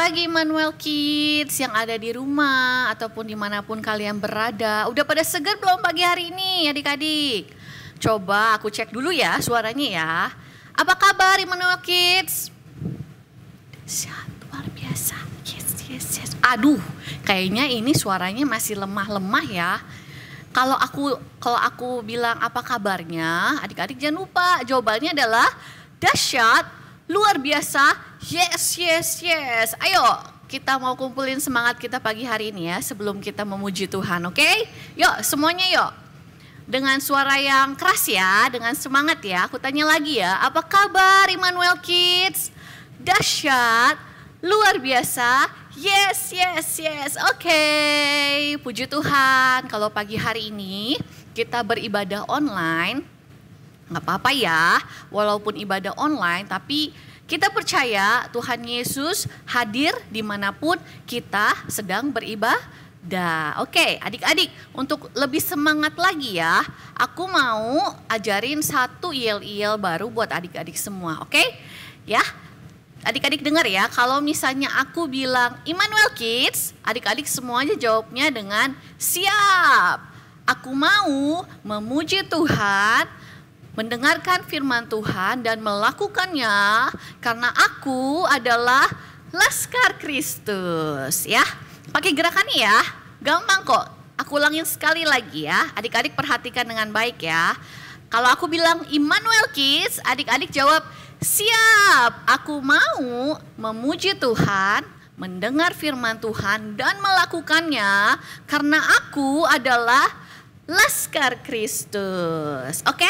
pagi Immanuel Kids yang ada di rumah ataupun dimanapun kalian berada. Udah pada segar belum pagi hari ini adik-adik? Coba aku cek dulu ya suaranya ya. Apa kabar Immanuel Kids? Sehat luar biasa. Yes. Aduh, kayaknya ini suaranya masih lemah-lemah ya. Kalau aku bilang apa kabarnya, adik-adik jangan lupa jawabannya adalah dahsyat, luar biasa. Yes. Ayo kita mau kumpulin semangat kita pagi hari ini ya sebelum kita memuji Tuhan, oke? Yuk semuanya yuk. Dengan suara yang keras ya, dengan semangat ya. Aku tanya lagi ya, apa kabar Immanuel Kids? Dahsyat, luar biasa. Yes. Oke. Puji Tuhan kalau pagi hari ini kita beribadah online. Gak apa-apa ya, walaupun ibadah online tapi kita percaya Tuhan Yesus hadir dimanapun kita sedang beribadah. Oke, adik-adik, untuk lebih semangat lagi ya, aku mau ajarin satu yel-yel baru buat adik-adik semua, oke? Ya, adik-adik dengar ya, kalau misalnya aku bilang Immanuel Kids, adik-adik semuanya jawabnya dengan siap. Aku mau memuji Tuhan, mendengarkan firman Tuhan dan melakukannya karena aku adalah Laskar Kristus ya. Pakai gerakannya ya, gampang kok. Aku ulangin sekali lagi ya, adik-adik perhatikan dengan baik ya. Kalau aku bilang Immanuel Kids, adik-adik jawab siap. Aku mau memuji Tuhan, mendengar firman Tuhan dan melakukannya karena aku adalah Laskar Kristus. Oke?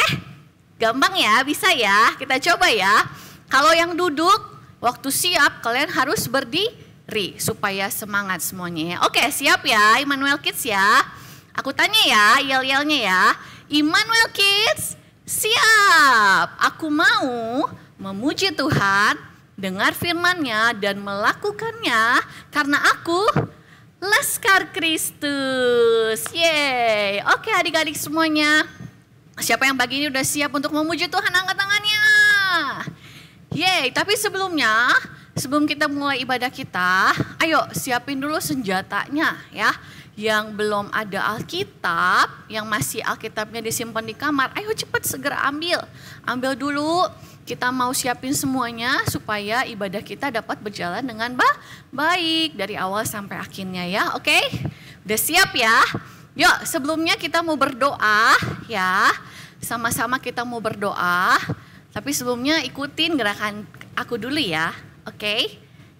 Gampang ya, bisa ya, kita coba ya. Kalau yang duduk, waktu siap kalian harus berdiri supaya semangat semuanya ya. Oke siap ya Immanuel Kids ya. Aku tanya ya, yel-yelnya ya. Immanuel Kids, siap. Aku mau memuji Tuhan, dengar firman-Nya dan melakukannya karena aku Laskar Kristus. Yeay, oke adik-adik semuanya. Siapa yang pagi ini udah siap untuk memuji Tuhan, angkat tangannya. Yeay, tapi sebelum kita mulai ibadah kita, ayo siapin dulu senjatanya ya. Yang belum ada Alkitab, yang masih Alkitabnya disimpan di kamar, ayo cepat segera ambil. Ambil dulu, kita mau siapin semuanya supaya ibadah kita dapat berjalan dengan baik dari awal sampai akhirnya ya, oke? Udah siap ya? Yuk sebelumnya kita mau berdoa ya, sama-sama kita mau berdoa. Tapi sebelumnya ikutin gerakan aku dulu ya, oke?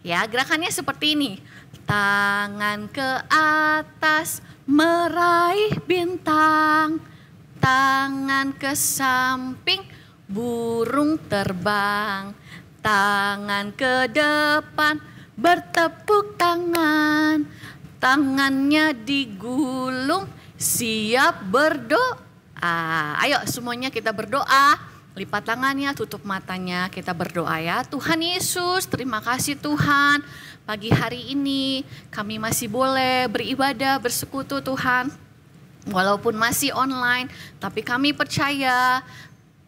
Ya gerakannya seperti ini. Tangan ke atas meraih bintang, tangan ke samping burung terbang, tangan ke depan bertepuk tangan. Tangannya digulung, siap berdoa. Ayo semuanya kita berdoa. Lipat tangannya, tutup matanya, kita berdoa ya. Tuhan Yesus, terima kasih Tuhan. Pagi hari ini kami masih boleh beribadah, bersekutu Tuhan. Walaupun masih online, tapi kami percaya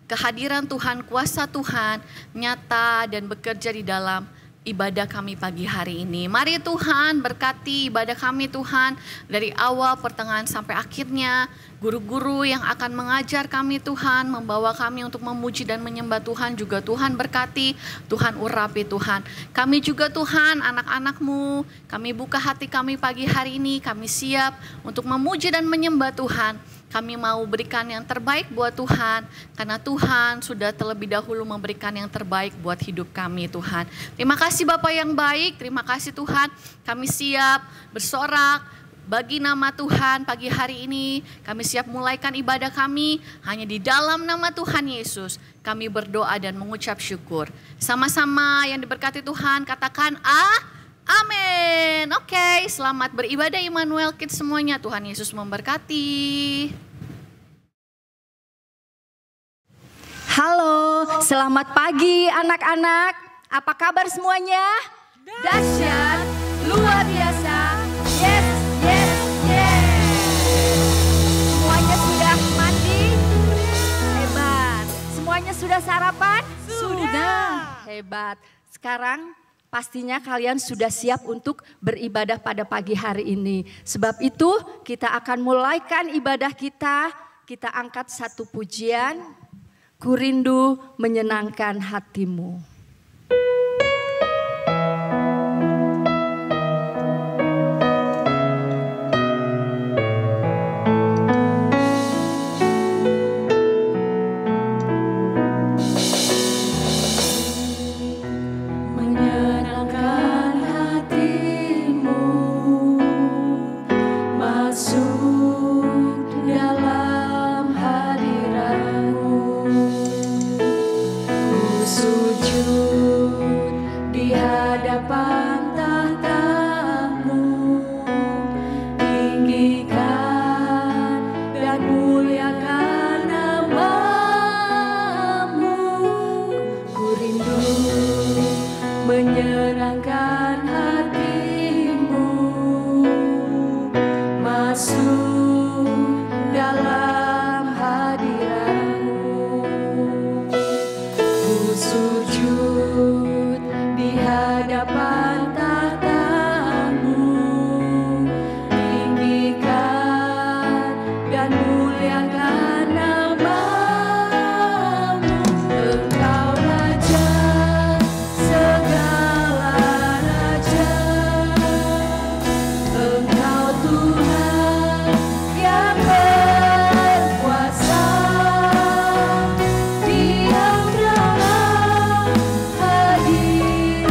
kehadiran Tuhan, kuasa Tuhan nyata dan bekerja di dalam ibadah kami pagi hari ini. Mari Tuhan berkati ibadah kami Tuhan dari awal pertengahan sampai akhirnya. Guru-guru yang akan mengajar kami Tuhan, membawa kami untuk memuji dan menyembah Tuhan juga Tuhan berkati, Tuhan urapi Tuhan. Kami juga Tuhan anak-anak-Mu, kami buka hati kami pagi hari ini, kami siap untuk memuji dan menyembah Tuhan. Kami mau berikan yang terbaik buat Tuhan, karena Tuhan sudah terlebih dahulu memberikan yang terbaik buat hidup kami Tuhan. Terima kasih Bapa yang baik, terima kasih Tuhan, kami siap bersorak bagi nama Tuhan pagi hari ini. Kami siap mulaikan ibadah kami hanya di dalam nama Tuhan Yesus. Kami berdoa dan mengucap syukur. Sama-sama yang diberkati Tuhan katakan amin. Oke, selamat beribadah Immanuel Kids semuanya. Tuhan Yesus memberkati. Halo, selamat pagi anak-anak. Apa kabar semuanya? Dahsyat, luar biasa. Yes. Semuanya sudah mandi? Hebat. Semuanya sudah sarapan? Sudah. Hebat. Sekarang pastinya kalian sudah siap untuk beribadah pada pagi hari ini. Sebab itu kita akan mulaikan ibadah kita. Kita angkat satu pujian, Ku rindu menyenangkan hatimu. Menyenangkan hatimu, masuk dalam hadiratmu. Ku sujud di hadapan tahtamu, tinggikan dan muliakan namamu. Engkau Raja segala raja, Engkau Tuhan yang berkuasa. Diam dalam hadirat-Mu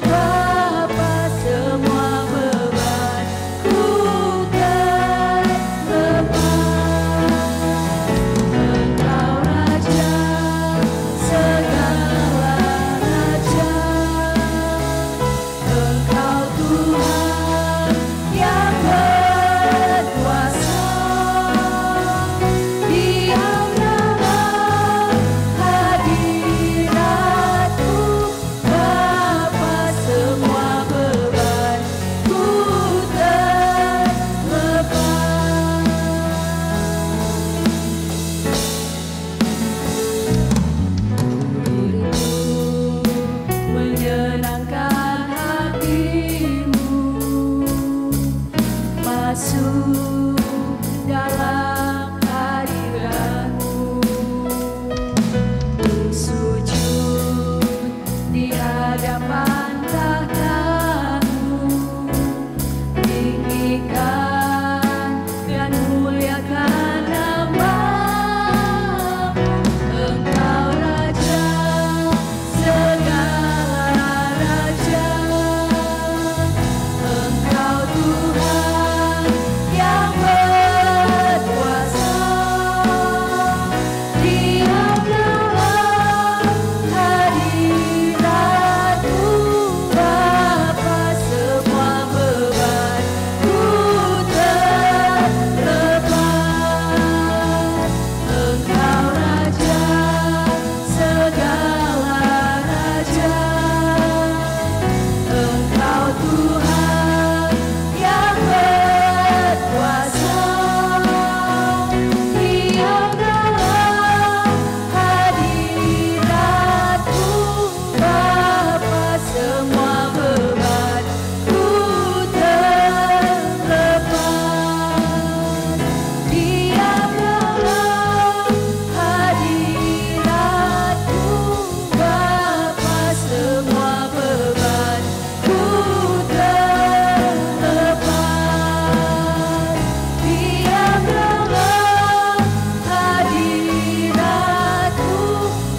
Bapa, semua beban-Ku terlepas. Engkau Raja segala raja, Engkau Tuhan yang berkuasa. Diam dalam hadirat-Mu Bapa, semua beban-Ku terlepas. Menyenangkan hatimu, masuk dalam hadirat-Mu. Ku sujud di hadapan tahta-Mu, tinggikan dan muliakan namamu. Engkau Raja segala raja, Engkau Tuhan yang berkuasa. Diam dalam hadirat-Mu Bapa, semua beban-Ku terlepas. Engkau Raja segala raja, Engkau Tuhan yang berkuasa. Diam dalam hadirat-Mu Bapa, semua beban-Ku terlepas. Diam dalam hadirat-Mu Bapa, semua beban-Ku terlepas. Diam dalam hadirat-Mu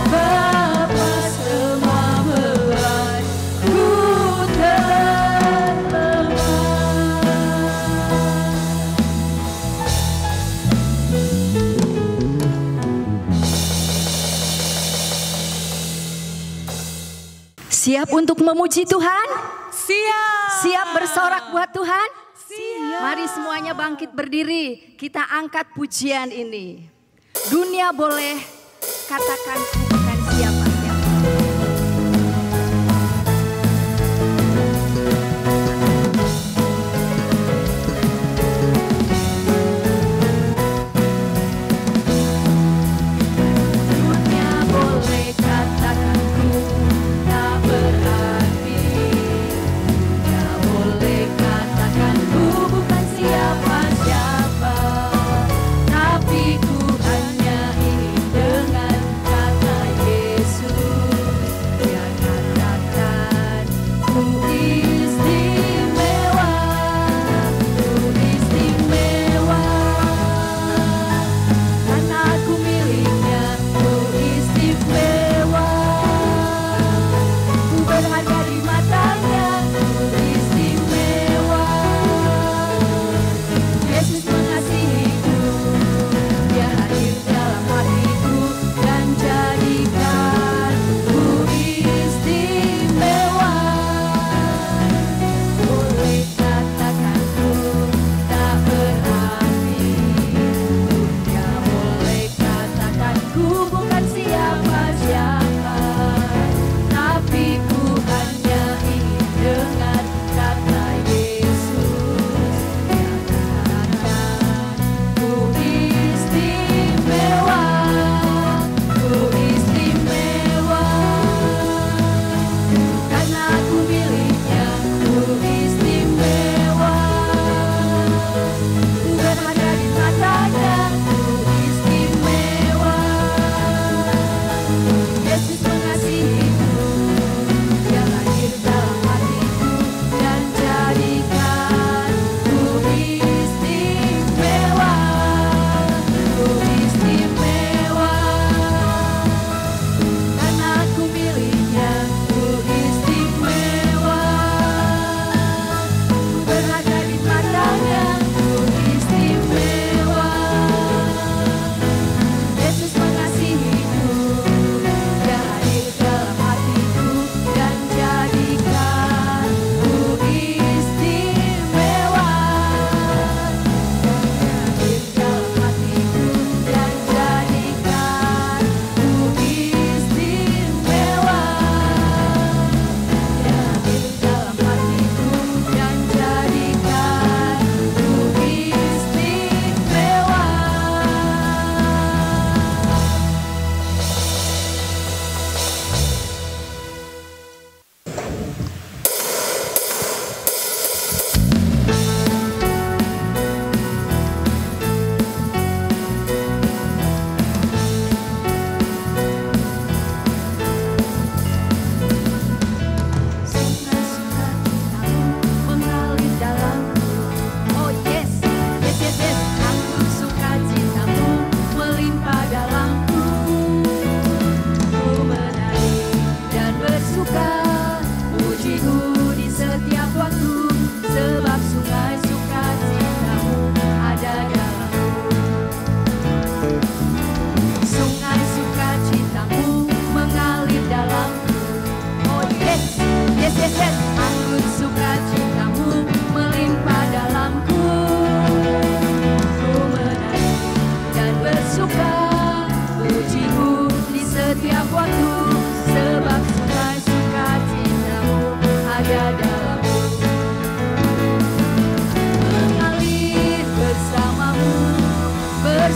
Bapa, semua beban-Ku Siap untuk memuji Tuhan? Siap. Siap bersorak buat Tuhan? Siap. Mari semuanya bangkit berdiri, kita angkat pujian ini. Dunia boleh katakan ku bukan siapa-siapa. Dunia boleh katakan ku tak berarti.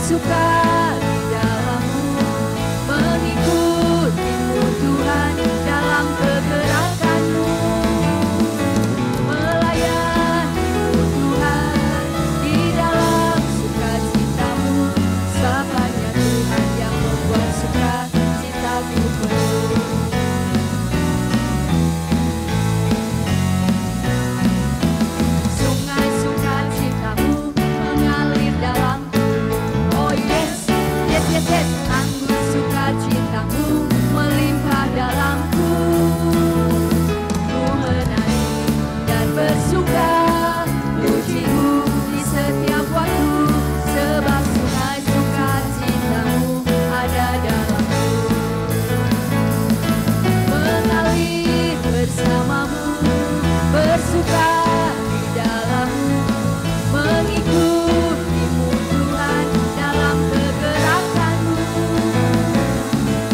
bersuka di dalam-Mu, mengikutimu Tuhan dalam pergerakan-Mu, melayani-Mu Tuhan di dalam sukacita-Mu, sebabnya Tuhan yang membuat sukacitaku penuh. Sungai sukacita-Mu mengalir dalamku. Oh yes, yes, yes, yes. Anggur sukacita-Mu melimpah dalamku. Ku menari dan bersuka, puji-Mu di setiap waktu, sebab sungai sukacita-Mu ada dalamku. Mengalir bersama-Mu, bersuka di dalam-Mu, mengikutimu Tuhan dalam pergerakan-Mu,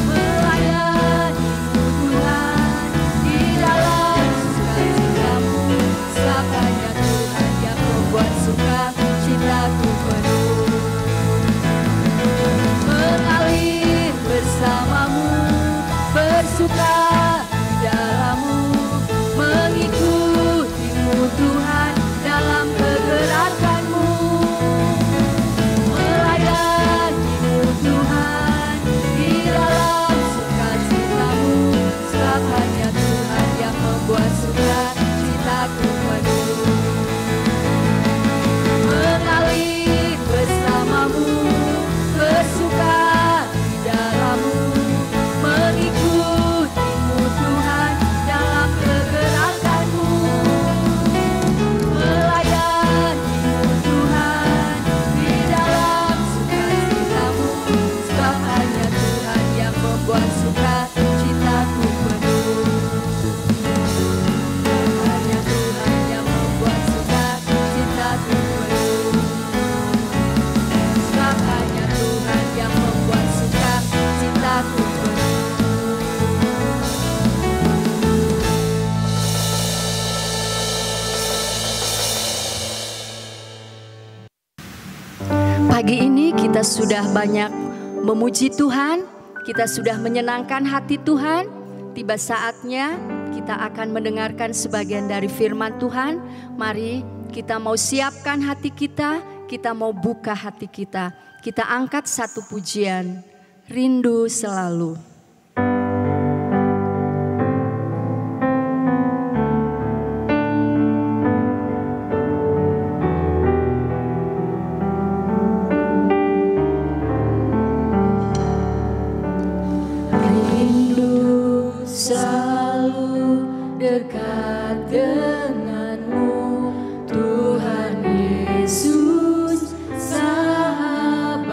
melayani-Mu Tuhan di dalam sukacita-Mu, sebabnya Tuhan yang membuat sukacitaku penuh. Mengalir bersama-Mu, bersuka di dalam-Mu, mengikutimu Tuhan dalam pergerakan-Mu, melayani-Mu Tuhan di dalam sukacita-Mu, sebab hanya Tuhan yang membuat sukacitaku penuh. Mengalir bersama-Mu, bersuka di dalam-Mu, mengikutimu Tuhan dalam pergerakan-Mu, melayani-Mu Tuhan di dalam sukacita-Mu, sebab hanya Tuhan yang membuat sukacitaku penuh. Hanya Tuhan yang membuat sukacitaku penuh. Sebab hanya Tuhan yang membuat sukacitaku penuh. Pagi ini kita sudah banyak memuji Tuhan, kita sudah menyenangkan hati Tuhan. Tiba saatnya kita akan mendengarkan sebagian dari firman Tuhan. Mari kita mau siapkan hati kita mau buka hati kita. Kita angkat satu pujian, Rindu Selalu. Selalu dekat denganmu, Tuhan Yesus sahabatku.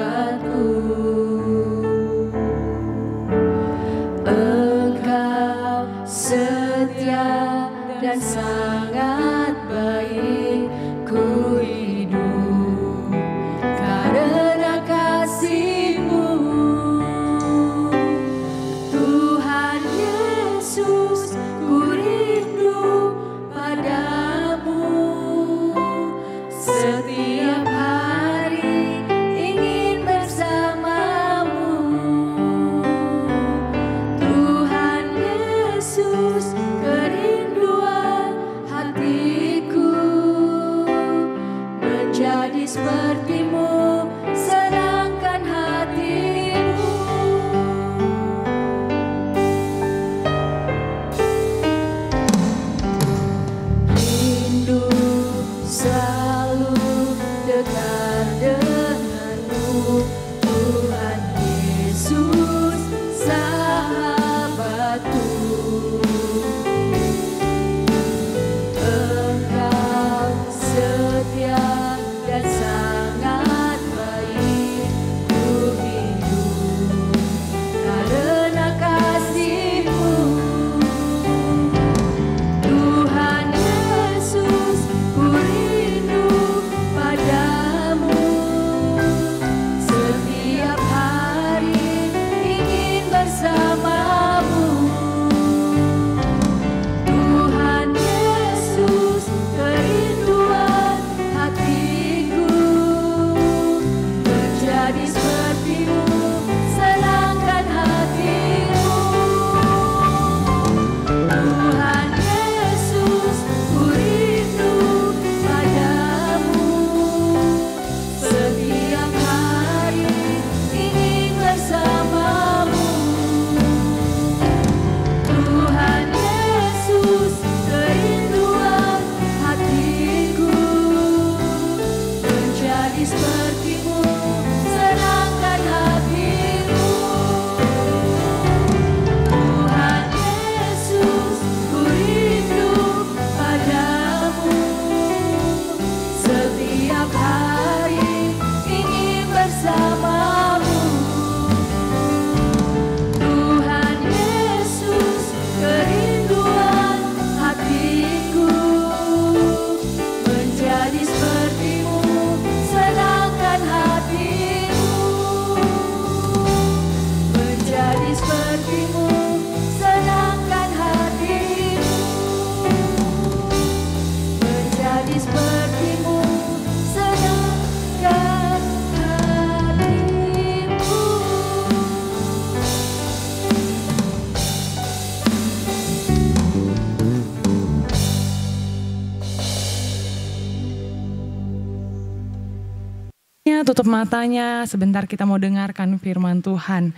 tutup matanya, sebentar kita mau dengarkan firman Tuhan.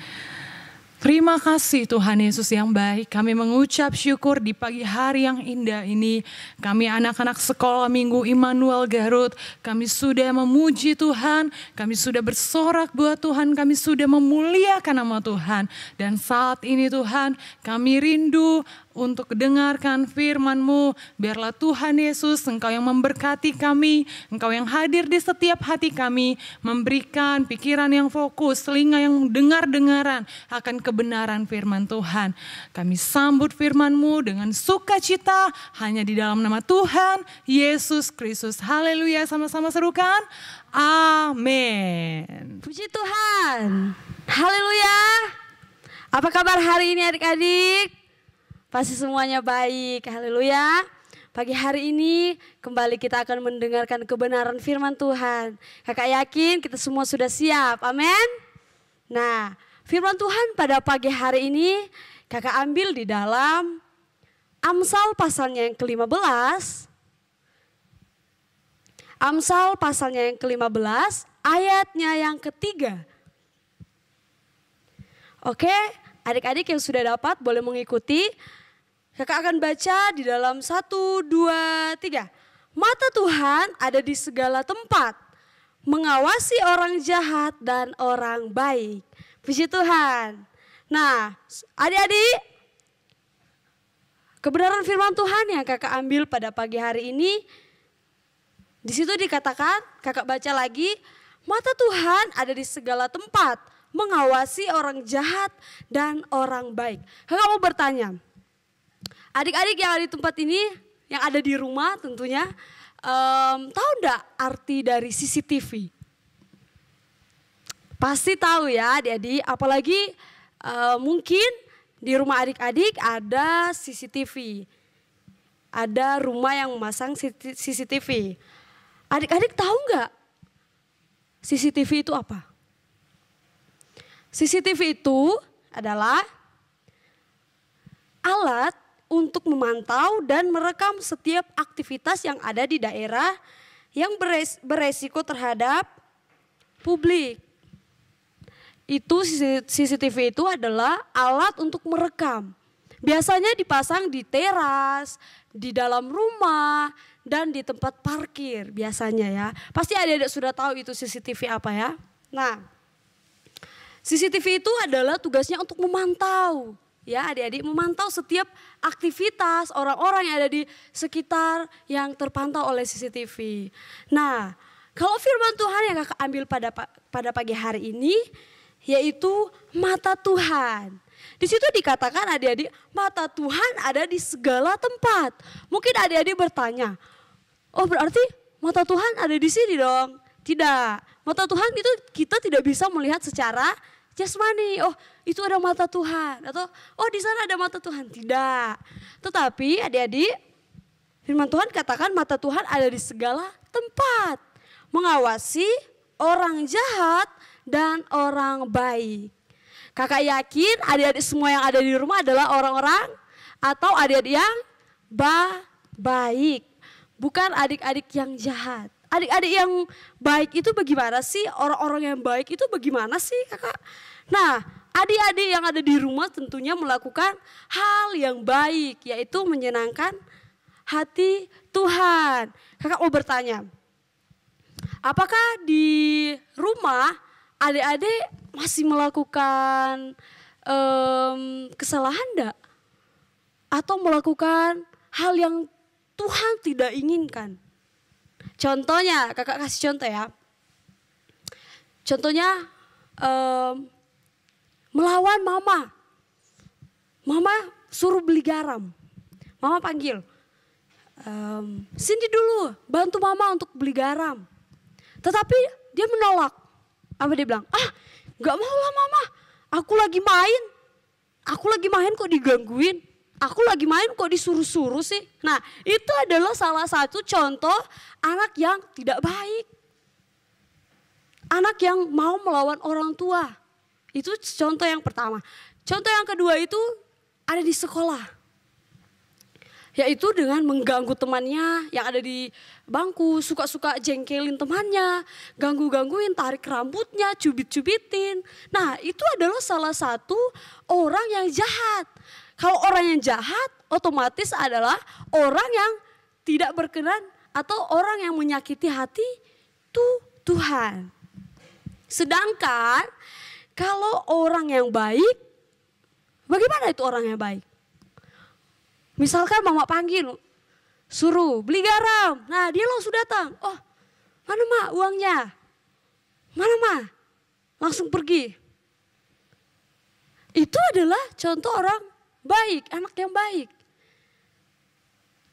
Terima kasih Tuhan Yesus yang baik, kami mengucap syukur di pagi hari yang indah ini. Kami anak-anak sekolah minggu Immanuel Garut, kami sudah memuji Tuhan, kami sudah bersorak buat Tuhan, kami sudah memuliakan nama Tuhan. Dan saat ini Tuhan, kami rindu untuk dengarkan firman-Mu. Biarlah Tuhan Yesus, Engkau yang memberkati kami, Engkau yang hadir di setiap hati kami, memberikan pikiran yang fokus, telinga yang dengar-dengaran akan kebenaran firman Tuhan. Kami sambut firman-Mu dengan sukacita hanya di dalam nama Tuhan Yesus Kristus. Haleluya, sama-sama serukan. Amin. Puji Tuhan. Haleluya. Apa kabar hari ini adik-adik? Pasti semuanya baik, haleluya. Pagi hari ini kembali kita akan mendengarkan kebenaran firman Tuhan. Kakak yakin kita semua sudah siap, amin. Nah, firman Tuhan pada pagi hari ini kakak ambil di dalam Amsal pasalnya yang ke-15. Amsal pasalnya yang ke-15, ayatnya yang ketiga. Oke, adik-adik yang sudah dapat boleh mengikuti. Kakak akan baca di dalam 1, 2, 3. Mata Tuhan ada di segala tempat, mengawasi orang jahat dan orang baik. Puji Tuhan. Nah, adik-adik, kebenaran firman Tuhan yang kakak ambil pada pagi hari ini, di situ dikatakan, kakak baca lagi, mata Tuhan ada di segala tempat, mengawasi orang jahat dan orang baik. Kakak mau bertanya, adik-adik yang ada di tempat ini, yang ada di rumah tentunya, tahu enggak arti dari CCTV? Pasti tahu ya adik-adik, apalagi mungkin di rumah adik-adik ada CCTV. Ada rumah yang memasang CCTV. Adik-adik tahu enggak CCTV itu apa? CCTV itu adalah alat untuk memantau dan merekam setiap aktivitas yang ada di daerah yang beresiko terhadap publik. Itu CCTV itu adalah alat untuk merekam. Biasanya dipasang di teras, di dalam rumah, dan di tempat parkir biasanya ya. Pasti adik-adik sudah tahu itu CCTV apa ya. Nah, CCTV itu adalah tugasnya untuk memantau. Ya adik-adik, memantau setiap aktivitas orang-orang yang ada di sekitar yang terpantau oleh CCTV. Nah, kalau firman Tuhan yang kakak ambil pada pagi hari ini, yaitu mata Tuhan. Di situ dikatakan adik-adik, mata Tuhan ada di segala tempat. Mungkin adik-adik bertanya, oh berarti mata Tuhan ada di sini dong? Tidak, mata Tuhan itu kita tidak bisa melihat secara jasmani, oh itu ada mata Tuhan, atau oh di sana ada mata Tuhan. Tidak, tetapi adik-adik, firman Tuhan katakan mata Tuhan ada di segala tempat, mengawasi orang jahat dan orang baik. Kakak yakin adik-adik semua yang ada di rumah adalah orang-orang atau adik-adik yang baik, bukan adik-adik yang jahat. Adik-adik yang baik itu bagaimana sih? Orang-orang yang baik itu bagaimana sih kakak? Nah, adik-adik yang ada di rumah tentunya melakukan hal yang baik, yaitu menyenangkan hati Tuhan. Kakak mau bertanya, apakah di rumah adik-adik masih melakukan kesalahan enggak? Atau melakukan hal yang Tuhan tidak inginkan? Contohnya, kakak kasih contoh ya. Contohnya melawan mama. Mama suruh beli garam. Mama panggil, Cindy dulu bantu mama untuk beli garam. Tetapi dia menolak. Apa dia bilang? Gak mau lah mama, aku lagi main. Aku lagi main kok digangguin. Aku lagi main kok disuruh-suruh sih. Nah itu adalah salah satu contoh anak yang tidak baik. Anak yang mau melawan orang tua. Itu contoh yang pertama. Contoh yang kedua itu ada di sekolah. Yaitu dengan mengganggu temannya yang ada di bangku, suka-suka jengkelin temannya, ganggu-gangguin, tarik rambutnya, cubit-cubitin. Nah, itu adalah salah satu orang yang jahat. Kalau orang yang jahat otomatis adalah orang yang tidak berkenan atau orang yang menyakiti hati Tuhan. Sedangkan kalau orang yang baik, bagaimana itu orang yang baik? Misalkan mama panggil, suruh beli garam. Nah, dia langsung datang. Oh, mana mak uangnya? Mana mak? Langsung pergi. Itu adalah contoh orang baik, anak yang baik.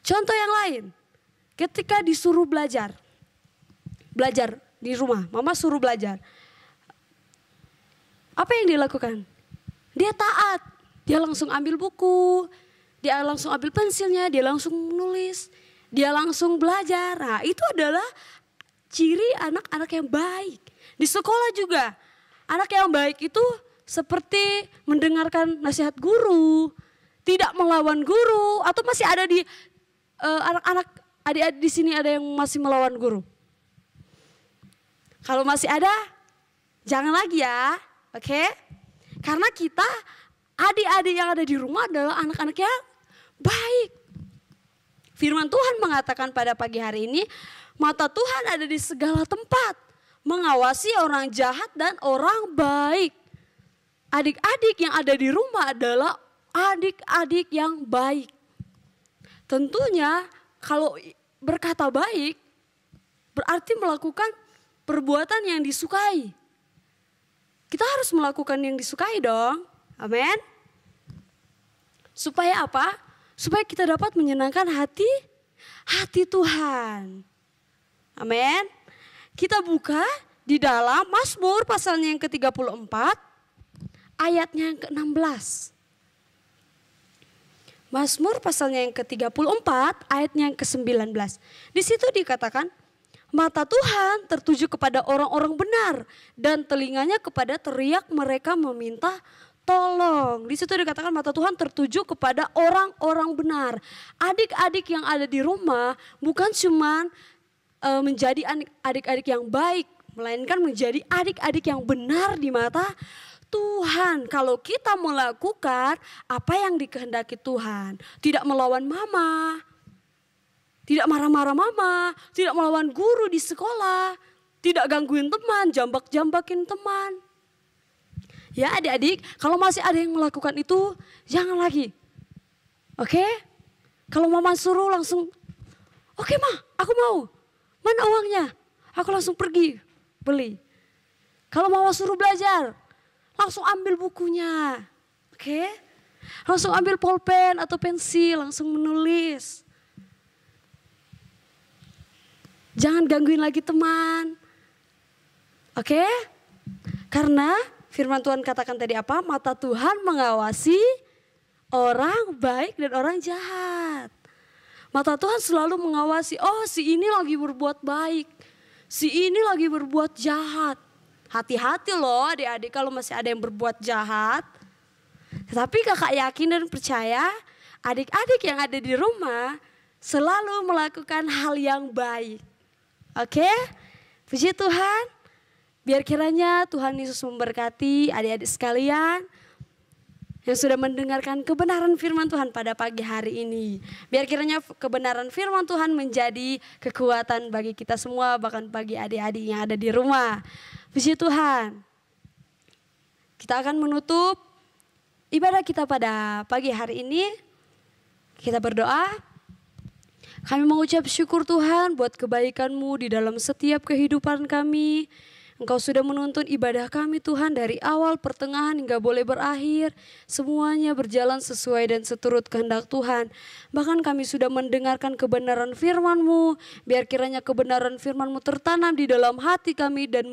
Contoh yang lain, ketika disuruh belajar di rumah, mama suruh belajar. Apa yang dia lakukan? Dia taat, dia langsung ambil buku, dia langsung ambil pensilnya, dia langsung menulis, dia langsung belajar. Nah, itu adalah ciri anak-anak yang baik. Di sekolah juga, anak yang baik itu seperti mendengarkan nasihat guru, tidak melawan guru, atau masih ada di anak-anak adik-adik di sini ada yang masih melawan guru? Kalau masih ada, jangan lagi ya, oke? Karena kita adik-adik yang ada di rumah adalah anak-anak yang baik. Firman Tuhan mengatakan pada pagi hari ini, mata Tuhan ada di segala tempat, mengawasi orang jahat dan orang baik. Adik-adik yang ada di rumah adalah adik-adik yang baik. Tentunya kalau berkata baik berarti melakukan perbuatan yang disukai. Kita harus melakukan yang disukai dong. Amin. Supaya apa? Supaya kita dapat menyenangkan hati Tuhan. Amin. Kita buka di dalam Mazmur pasalnya yang ke-34 ayatnya yang ke-16. Mazmur pasalnya yang ke-34 ayatnya yang ke-19. Di situ dikatakan, mata Tuhan tertuju kepada orang-orang benar dan telinganya kepada teriak mereka meminta tolong. Di situ dikatakan mata Tuhan tertuju kepada orang-orang benar. Adik-adik yang ada di rumah bukan cuma menjadi adik-adik yang baik, melainkan menjadi adik-adik yang benar di mata Tuhan. Kalau kita melakukan apa yang dikehendaki Tuhan, tidak melawan mama, tidak marah-marah mama, tidak melawan guru di sekolah, tidak gangguin teman, jambak-jambakin teman. Ya adik-adik, kalau masih ada yang melakukan itu, jangan lagi. Oke? Kalau mama suruh langsung, oke ma, aku mau. Mana uangnya? Aku langsung pergi, beli. Kalau mama suruh belajar, langsung ambil bukunya. Oke? Langsung ambil pulpen atau pensil, langsung menulis. Jangan gangguin lagi teman. Oke? Karena firman Tuhan katakan tadi apa? Mata Tuhan mengawasi orang baik dan orang jahat. Mata Tuhan selalu mengawasi, oh si ini lagi berbuat baik. Si ini lagi berbuat jahat. Hati-hati loh adik-adik kalau masih ada yang berbuat jahat. Tetapi kakak yakin dan percaya adik-adik yang ada di rumah selalu melakukan hal yang baik. Oke? Puji Tuhan. Biar kiranya Tuhan Yesus memberkati adik-adik sekalian yang sudah mendengarkan kebenaran firman Tuhan pada pagi hari ini. Biar kiranya kebenaran firman Tuhan menjadi kekuatan bagi kita semua, bahkan bagi adik-adik yang ada di rumah. Puji Tuhan. Kita akan menutup ibadah kita pada pagi hari ini. Kita berdoa. Kami mengucap syukur Tuhan buat kebaikan-Mu di dalam setiap kehidupan kami. Engkau sudah menuntun ibadah kami Tuhan dari awal, pertengahan hingga boleh berakhir. Semuanya berjalan sesuai dan seturut kehendak Tuhan. Bahkan kami sudah mendengarkan kebenaran firman-Mu. Biar kiranya kebenaran firman-Mu tertanam di dalam hati kami dan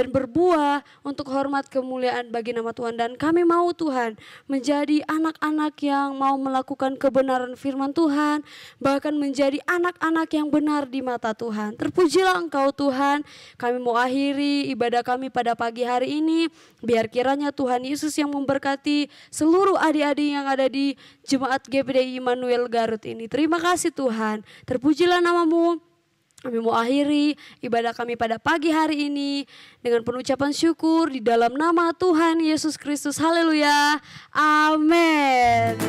berbuah untuk hormat kemuliaan bagi nama Tuhan. Dan kami mau Tuhan menjadi anak-anak yang mau melakukan kebenaran firman Tuhan. Bahkan menjadi anak-anak yang benar di mata Tuhan. Terpujilah Engkau Tuhan. Kami mau akhiri mengakhiri ibadah kami pada pagi hari ini. Biar kiranya Tuhan Yesus yang memberkati seluruh adik-adik yang ada di Jemaat GPDI Immanuel Garut ini. Terima kasih Tuhan, terpujilah namamu. Kami mau akhiri ibadah kami pada pagi hari ini dengan penucapan syukur di dalam nama Tuhan Yesus Kristus. Haleluya. Amin.